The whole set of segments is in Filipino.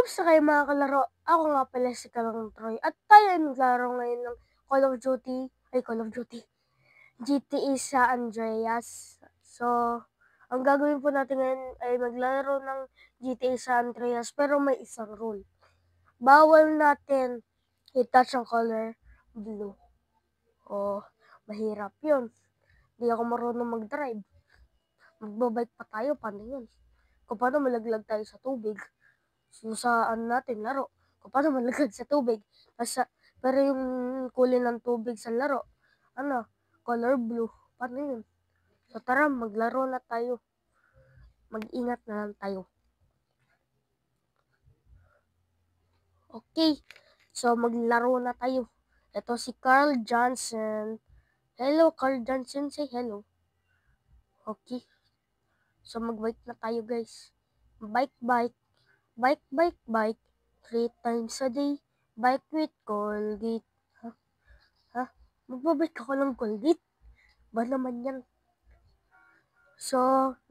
Kamusta kayo mga kalaro? Ako nga pala si Kalong Troy at tayo ay maglaro ngayon ng Call of Duty, GTA San Andreas. So, ang gagawin po natin ngayon ay maglaro ng GTA San Andreas pero may isang rule. Bawal natin i-touch ang color blue. O, mahirap yun. Di ako marunong mag-drive. Magbabike pa tayo, paano yun? Kung paano malaglag tayo sa tubig. Saan natin laro. Kung paano malaglag sa tubig. Pero yung kulay ng tubig sa laro, color blue. Paano yun? So tara, maglaro na tayo. Mag-ingat na lang tayo. Okay, so maglaro na tayo. Ito si Carl Johnson. Hello, Carl Johnson. Say hello. Okay. So mag-bike na tayo, guys. Bike. 3 times a day. Bike with Colgate. Ha? Magbabike ako ng Colgate? Ba naman yan? So,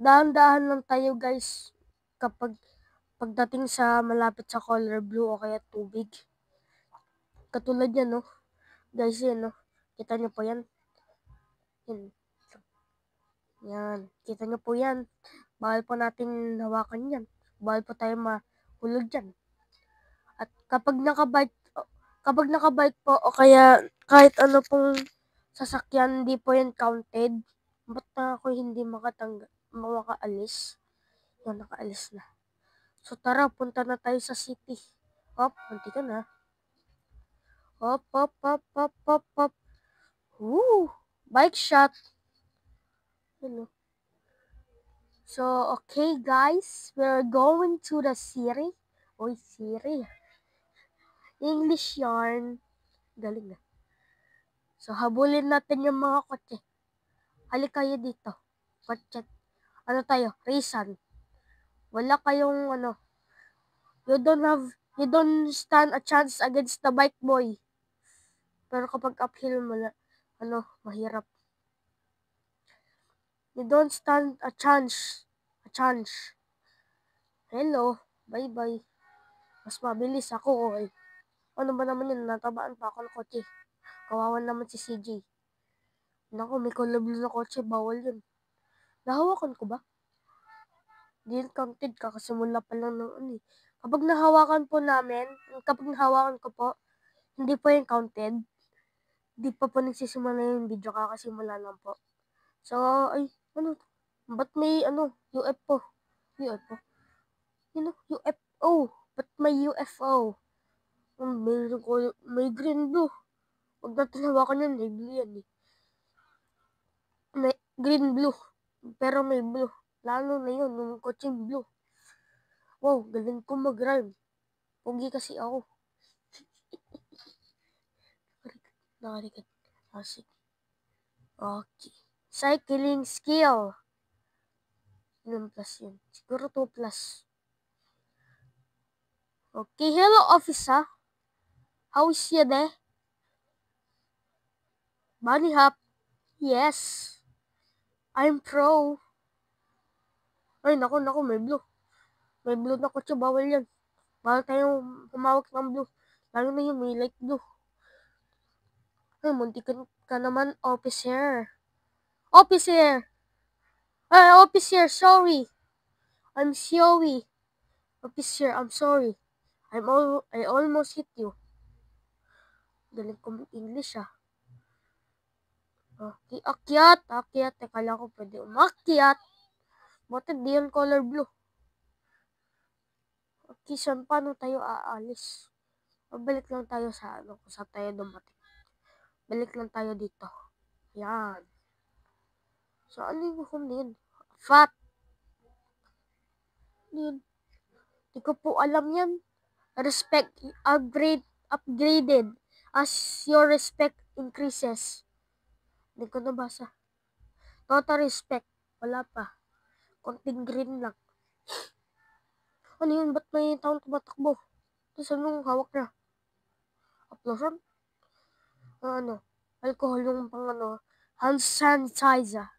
dahan-dahan lang tayo, guys. Pagdating sa malapit sa color blue o kaya tubig. Katulad yan, no? Guys, yan, no? Kita nyo po yan? Yan. Kita nyo po yan? Bawal po natin hawakan yan. Bawal po tayo mahulog dyan. At kapag nakabike po o kaya kahit ano pong sasakyan, hindi po yan counted. Ba't na ako hindi makaalis? Yan, nakaalis na. So tara, punta na tayo sa city. Hop, punti ka na. Hop. Woo! Bike shot. Hello. So, okay guys, we're going to the city. Oy, city. English yarn. Galing na. So, habulin natin yung mga kotse. Halik kayo dito. Kotse. Ano tayo? Racing. Wala kayong you don't stand a chance against the bike boy. Pero kapag uphill mo mahirap. You don't stand a chance. Hello. Bye. Mas mabilis ako, eh. Ano ba naman yun? Natabaan pa ako ng kotse. Kawawan naman si CJ. Naku, may kulablo na kotse. Bawal yun. Nahawakan ko ba? Di counted, kakasimula pa lang ng Kapag nahawakan ko po, hindi po yung counted. Di pa po nagsisimula yung video, kakasimula lang po. So, ba't may UFO? UFO? Ba't may UFO? May green blue. Huwag natin hawakan yan, may blue yan eh. May green blue, pero may blue. Lalo na yun, yung coaching blue. Wow, galing ko mag-rhyme. Pugi kasi ako. Nakarikat. Asik. Okay. Cycling skill. Ilan plus yun? Siguro 2 plus. Okay, hello officer. How is you there? Bunny hop. Yes. I'm pro. Ay, naku, may blue. May blue na kotse, bawal yan. Bawal tayong humawak ng blue. Lalo na yung may light blue. Ay, muntikan ka naman, officer. Ay, officer, sorry. I'm sorry. Officer, I'm sorry. I almost hit you. Galing ko mag-English ah. Okay, akyat. Teka lang ko pwede umakyat. Buti di yung color blue. Okay, paano tayo aalis? Balik lang tayo sa kung saan tayo dumating. Balik lang tayo dito. Yan. So, ano yung home na yun? Fat. Yun. Di ko po alam yan. Respect upgraded as your respect increases. Hindi ko nabasa. Total respect. Wala pa. Konting green lang. Ano yun? Ba't may taong tumatakbo? Tapos anong hawak na? Uplosion? Alcohol yung hand sanitizer.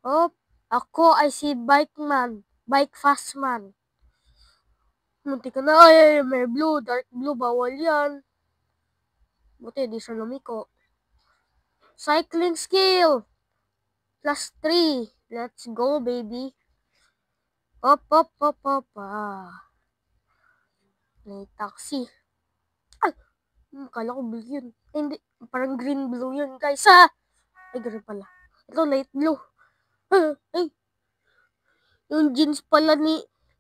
Oh, ako ay si bike fast man. Munti ka na. Ay, may blue, dark blue, bawal yan. Buti, di siya lumiko. Cycling skill. +3. Let's go, baby. Up. May taxi. Ay, kala ko blue yun. Ay, hindi. Parang green-blue yun, guys, ha? Ay, ganun pala. Ito, light blue. Ay, yung jeans pala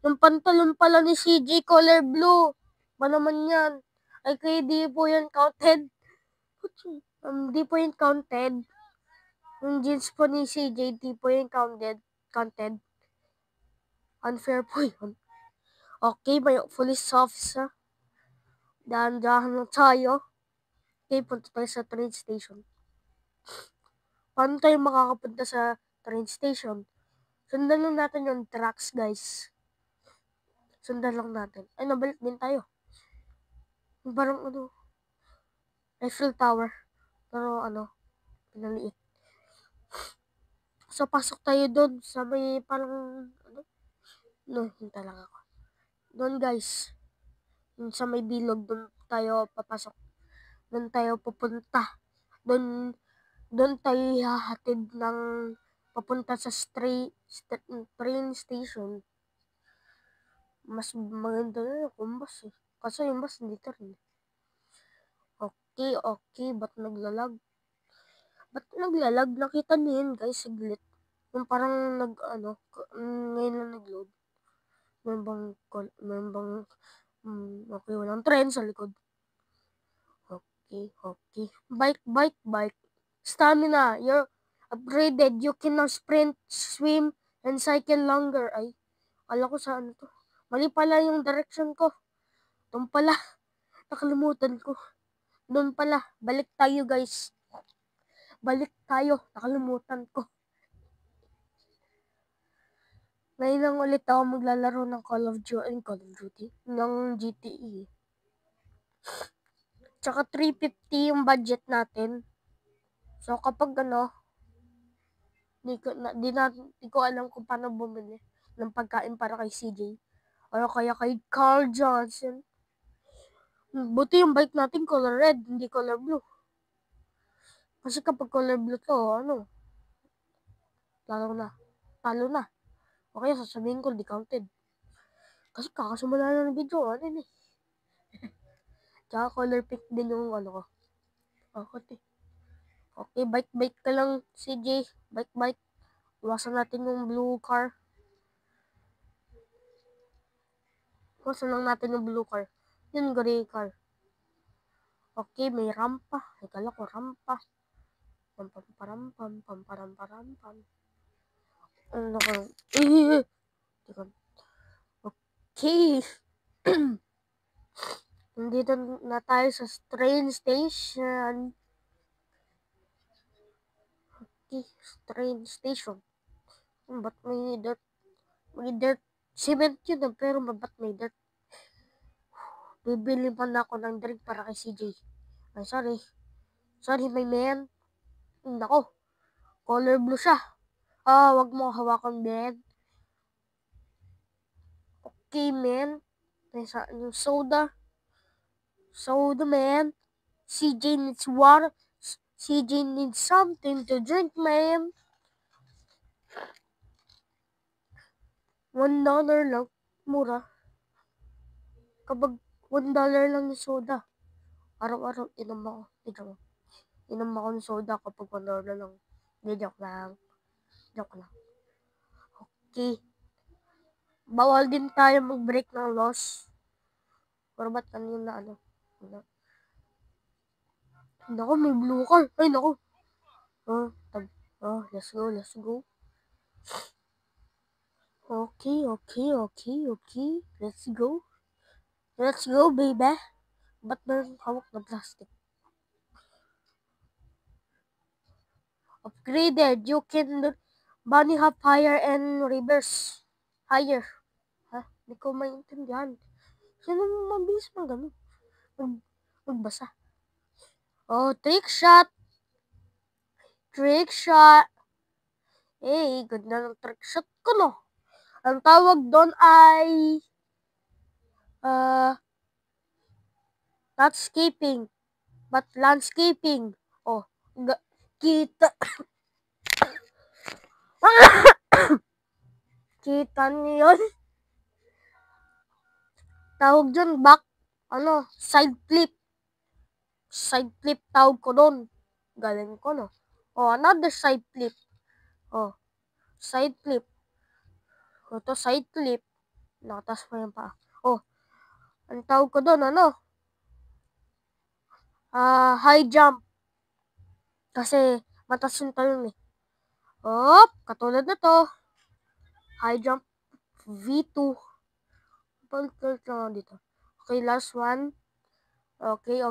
yung pantalon pala ni CJ color blue. Ba naman yan? Ay, kaya di po yan counted. Di po yan counted. Yung jeans po ni CJ, di po yan counted. Unfair po yun. Okay, may police officer. Dahan-dahan lang tayo. Okay, punta tayo sa train station. Paano tayo makakapunta sa train station? Sundan lang natin yung tracks, guys. Sundan lang natin. Ay, nabalik din tayo. Parang Eiffel Tower. Pero pinaliit. So, pasok tayo doon sa may parang, hinta lang ako. Doon, guys. Sa may bilog, doon tayo papasok. Doon tayo pupunta. Doon tayo hahatid ng papunta sa train station. Mas maganda na yung bus eh. Kasi yung bus dito rin. Okay. Ba't naglalag? Nakita niyo yun, guys, saglit. Yung parang ngayon lang nag-load. Okay, walang tren sa likod. Okay. Bike. Stamina, you're upgraded. You can now sprint, swim, and cycle longer. Ay, alam ko sa to. Mali pala yung direction ko. Doon pala. Nakalimutan ko. Doon pala. Balik tayo, guys. Nakalimutan ko. Ngayon lang ulit ako maglalaro ng Call of Duty. Ng GTE. Tsaka 350 yung budget natin. So, kapag di ko alam kung paano bumili ng pagkain para kay CJ. O kaya kay Carl Johnson. Buti yung bike natin color red, hindi color blue. Kasi kapag color blue to, talo na. O kaya sasabihin ko, di counted. Kasi kakasumula na ng video, Tsaka color pink din yung ko. Okay, bike ka lang, CJ. Bike. Iwasan natin yung blue car. Iwasan lang natin yung blue car. Yung gray car. Okay, may rampa. Kala ko rampa. Pam. Okay. Nandito na tayo sa train station. Okay, train station. Ba't may dirt? May dirt. Cement yun pero ba't may dirt? Bibili pa na ako ng drink para kay CJ. Ay, sorry. Sorry, my man. Nako. Color blue siya. Wag mo hawakan, man. Okay, man. Yung soda. Soda, man. CJ needs water. CJ needs something to drink, man. $1 lang. Mura. Kapag $1 lang yung soda. Araw-araw, inom ako. Inom ako ng soda kapag $1 lang. Hindi, joke lang. Okay. Bawal din tayo mag-break ng laws. Pero ba't kanina Naku, may blue car. Ay, naku. Let's go. Okay. Let's go, baby. Ba't meron hawak na plastic? Upgraded. You can bunny hop higher and reverse. Higher. Hindi ko maintindihan. Sino mabilis man ganun? Magbasa. Trick shot. Ganda ng trick shot ko, no? Ang tawag doon ay Not skipping, but landscaping. Oh, kita. Kita niyo yun? Tawag dyan, side flip. Side flip tawag ko doon. Galing ko, no? Oh, another side flip. Oh, side flip. Ito, side flip. Nakatas pa yung paa. Oh, ang tawag ko doon, high jump. Kasi, matas yung talon eh. Oh, katulad na to. High jump V2. Palit lang dito. Okay, last one. Okay.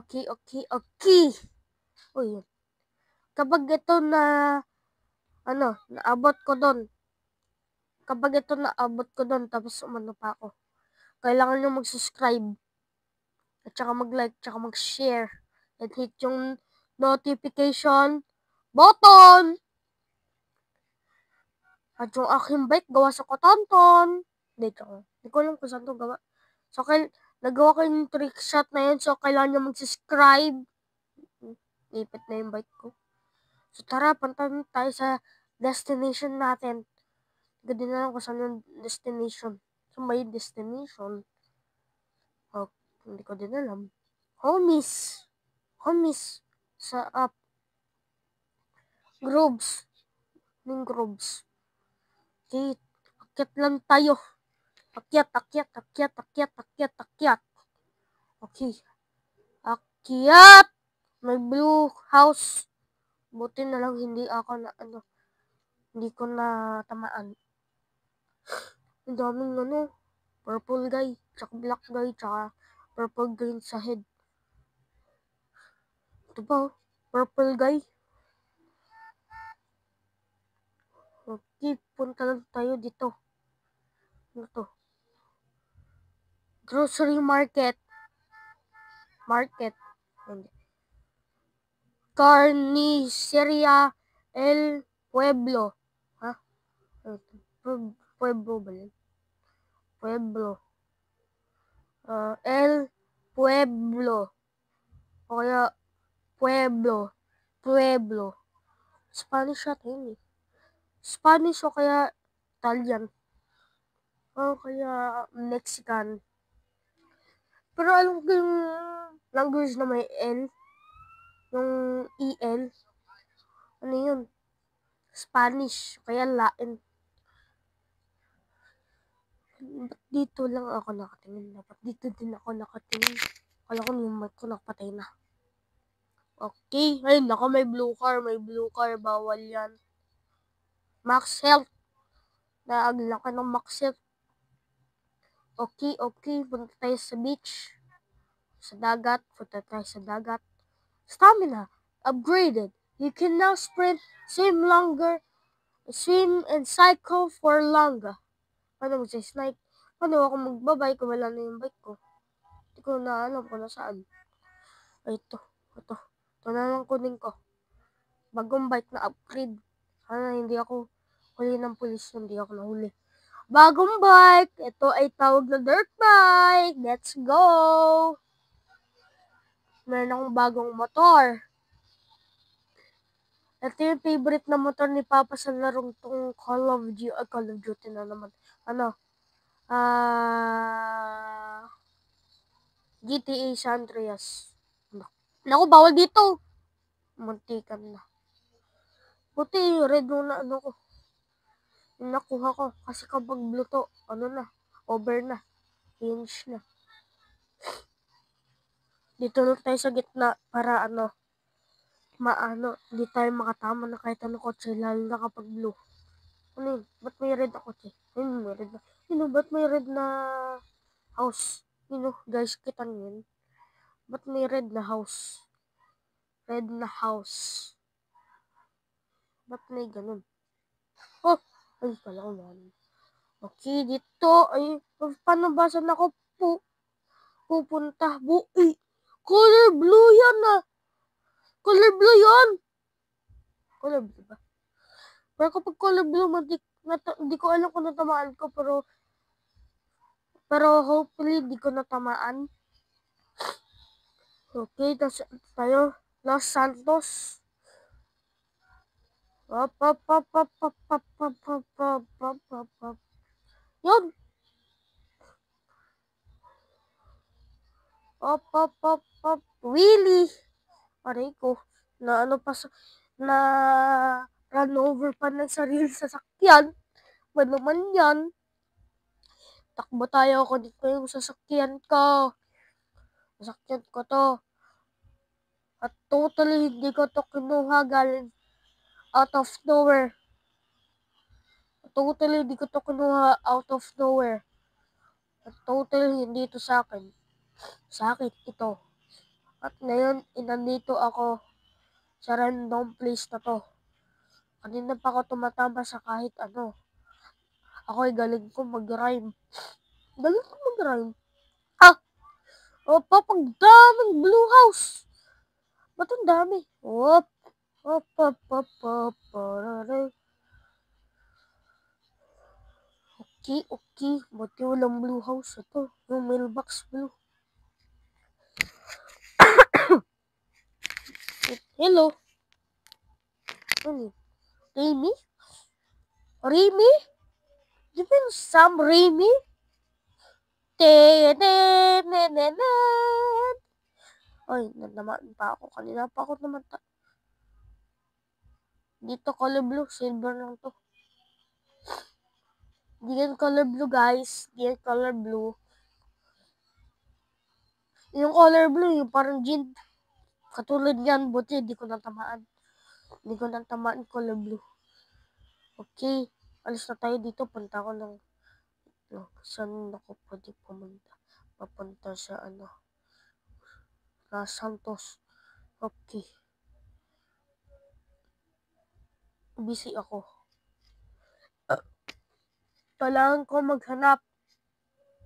Uy, kapag ito naabot ko doon. Tapos umano pa ako. Kailangan nyo mag-subscribe. At saka mag-like, tsaka mag-share. And hit yung notification button. At yung aking bike, gawa sa Kotonton. Hindi ko alam kung saan to gawa. So, nagawa ko yung trick shot na yun. So, kailangan nyo mag-subscribe. Ipit na yung bike ko. So, tara, punta tayo sa destination natin. Hindi na lang kung saan yung destination. So, may destination. Oh, hindi ko din alam. Homies. Sa Groves. Okay, akyat lang tayo. Akyat. Okay. Akyat! May blue house. Buti na lang hindi ko na tamaan. Ang daming purple guy, tsaka black guy, tsaka purple green sa head. Ito ba, purple guy? Okay, punta lang tayo dito. Ano to? Grocery market. Carniceria El Pueblo. Ha? Pueblo ba yun? Pueblo. El Pueblo. O kaya Pueblo. Spanish at yun eh. Spanish o kaya Italian. O kaya Mexican. Pero alam ko yung language na may L. Yung EL. Ano yun? Spanish. Kaya Latin. Ba't dito lang ako nakatingin? Dapat dito din ako nakatingin. Kala ko yung mic ko nakapatay na. Okay. Ay, naka may blue car. Bawal yan. Max health. Naagla ka ng max health. Okay. Punta tayo sa beach. Punta tayo sa dagat. Stamina. Upgraded. You can now sprint, swim and cycle for longer. Paano mag-snake? Paano ako magbabike kung wala na yung bike ko? Hindi ko na alam kung nasaan. Ay, ito na lang kunin ko. Bagong bike na upgrade. Sana hindi ako huli ng pulis. Hindi ako nahuli. Bagong bike. Ito ay tawag na dirt bike. Let's go. Meron akong bagong motor. Ito yung favorite na motor ni Papa sa larong tong Call of Duty na naman. GTA San Andreas. Naku, bawal dito. Muntikan na. Buti, red na ko. Yung nakuha ko. Kasi kapag blue to, over na. Finish na. Dito lang tayo sa gitna para hindi tayo makatama na kahit ano kotse, lalo na kapag blue. Ano yun? Ba't may red na kotse? Ayun, may red na. Ba't may red na house? Guys, kita nyo yun. Ba't may red na house? Ba't may ganun? Oh! Ay, pala ko yan. Okay, dito. Ay, paano ba saan ako pupunta? Color blue yan ah! Color blue yan! Color blue ba? Pero kapag color blue, hindi ko alam kung natamaan ko, pero hopefully, di ko natamaan. Okay, tas tayo. Los Santos. Up, up, up, up, up, up, up, up, up, up, up, up. Yun. Up, up, up, up. Willie. Aray ko. Na ano pa sa... Na run over pa ng sarili sasakyan. Ba naman yan? Takbo tayo. Kunin ko yung sasakyan ko. Sasakyan ko to. At totally hindi ko to kinuha galing out of nowhere. Totally hindi ko to kinuha out of nowhere. At totally hindi ito sa akin. Sa akin ito. At ngayon, inandito ako sa random place na to. Kanina pa ako tumatama sa kahit ano. Ako'y galing ko mag-rhyme. Galing ko mag-rhyme. Ah! Opa, pag daming blue house. Ba't ang dami? Op, op, op, op, op, okay. Buti walang blue house. Ito, yung mailbox blue. Hello. Ano? Remy? Remy? Di ba yung Sam Remy? Ay, nanamaan pa ako. Kanina pa ako namata. Dito color blue, silver lang to. Di yan color blue, guys. Di yan color blue. Yung color blue, yung parang jean. Katulad yan, buti di ko natamaan. Hindi ko natamaan color blue. Okay, alis na tayo dito. Punta ko ng... No, saan ako pwede pumunta? Papunta sa ano? Los Santos. Okay. Busy ako. Kailangan ko maghanap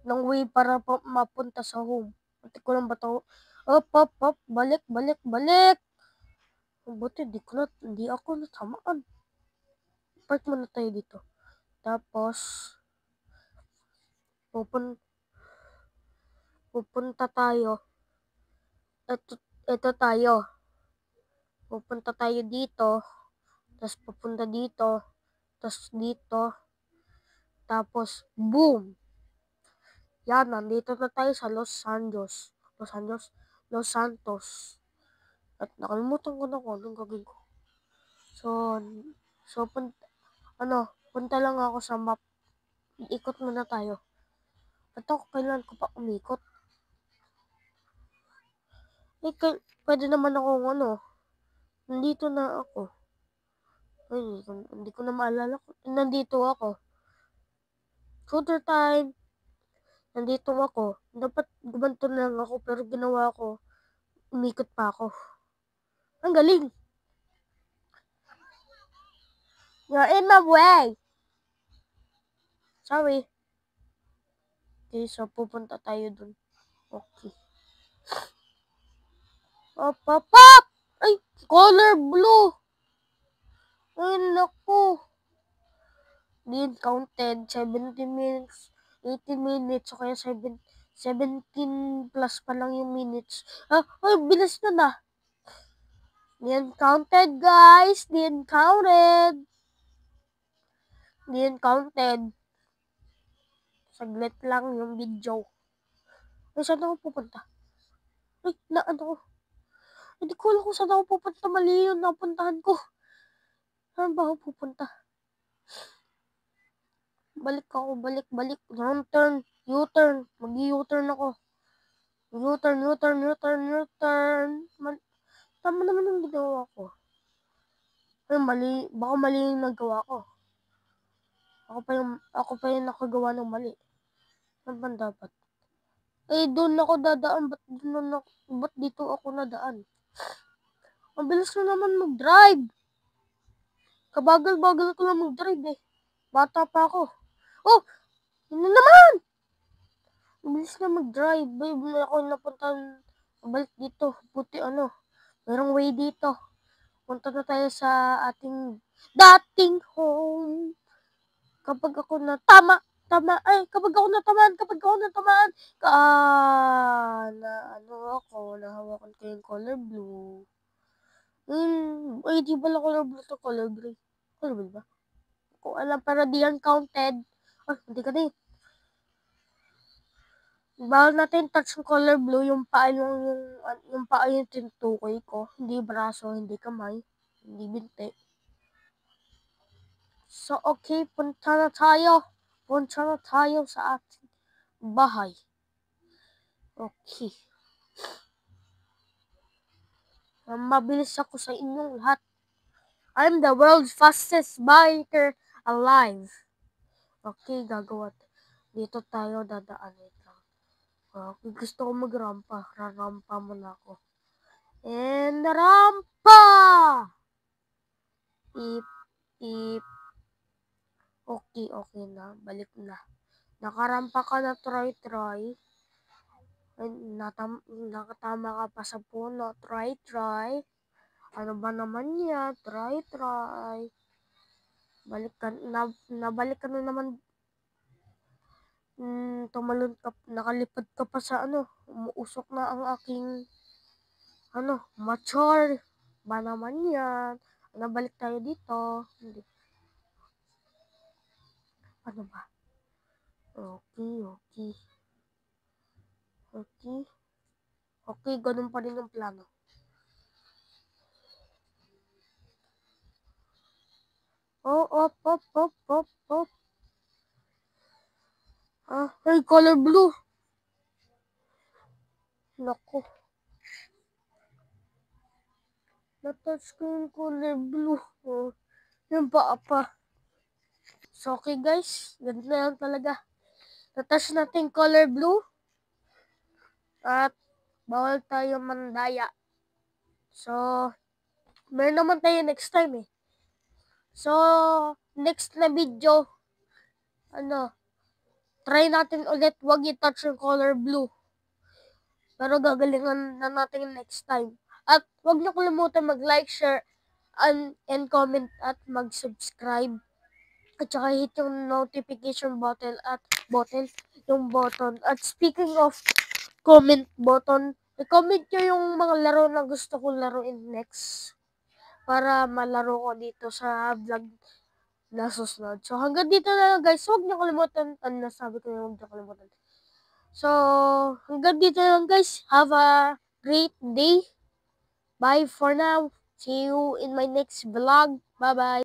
ng way para mapunta sa home. Pati ko lang ba ito? Up. Balik. Buti, hindi ako natamaan. Park muna tayo dito. Tapos, pupunta tayo. Ito tayo. Pupunta tayo dito. Tapos pupunta dito. Tapos dito. Tapos, boom! Yan, nandito na tayo sa Los Santos. At nakalimutan ko na kung anong gagawin ko. So punta lang ako sa map. Ikot muna tayo. Ba't ako kailan ko pa umikot? Pwede naman ako nandito na ako. Ay, hindi ko na maalala kung nandito ako. Shooter time. Nandito ako. Dapat gumanto na lang ako pero ginawa ko. Umikot pa ako. Ang galing. You're in my way. Sorry. Okay, so pupunta tayo dun. Okay. Up! Ay, color blue. Ay, naku. Din counted. 70 minutes, 80 minutes, o kaya 17 plus pa lang yung minutes. Ay, bilis na. Din counted, guys. Din counted. Saglit lang yung video. Ay, saan ako pupunta? Ay, ko. Hindi ko alam kung saan ako pupunta. Mali yung napuntahan ko. Saan ba ako pupunta? Balik. Wrong turn. U-turn. Mag-U-turn ako. U-turn. Tama naman yung ginawa ko. Ay, mali. Baka mali yung nagawa ko. Ako pa yung nakagawa ng mali. Saan ba dapat? Doon ako dadaan. Ba't dito ako nadaan? Ang bilis ko naman mag-drive. Kabagal-bagal ko lang mag-drive eh. Bata pa ako. Oh! Yun na naman! Ang bilis na mag-drive. Babe, ako napuntahan. Balik dito. Buti merong way dito. Punta na tayo sa ating dating home. Kapag ako natama, natamaan, nahawakan ko yung color blue. Di pala color blue to, color gray. Color blue ba? Kung alam, pero di yan counted. Hindi ka din. Bawal natin touch yung color blue, yung paa yung tinutukoy ko. Hindi braso, hindi kamay, hindi binti. So, okay, punta na tayo sa ating bahay. Okay. Mabilis ako sa inyong lahat. I'm the world's fastest biker alive. Okay, gagawa. Dito tayo dadaan. Wait lang. Okay, gusto ko magrampa. Rarampa muna ako. And rampa! Ip. Okay na. Balik na. Nakarampa ka na, try. Nakatama ka pa sa puno. Try. Ano ba naman yan? Try. Nabalik ka na naman. Tumalon ka, nakalipad ka pa sa umuusok na ang aking mature ba naman yan. Nabalik tayo dito. Hindi. Ano ba? Okay, ganun pa rin yung plano. Op. Hey, color blue. Naku. Natouch ko yung color blue. Yung paa pa. So, okay guys. Ganito na lang talaga. Natouch natin color blue. At bawal tayo mandaya. So, meron naman tayo next time eh. So, next na video, try natin ulit wag i-touch yung color blue. Pero gagalingan na natin next time. At wag na kalimutan mag-like, share, and comment at mag-subscribe. At saka hit yung notification button. At speaking of comment button, i-comment nyo yung mga laro na gusto kong laruin next. Para malaro ko dito sa vlog na susunod. So, hanggang dito na lang guys. Huwag niyo kalimutan. Nasabi ko na huwag niyo kalimutan. So, hanggang dito na lang guys. Have a great day. Bye for now. See you in my next vlog. Bye-bye.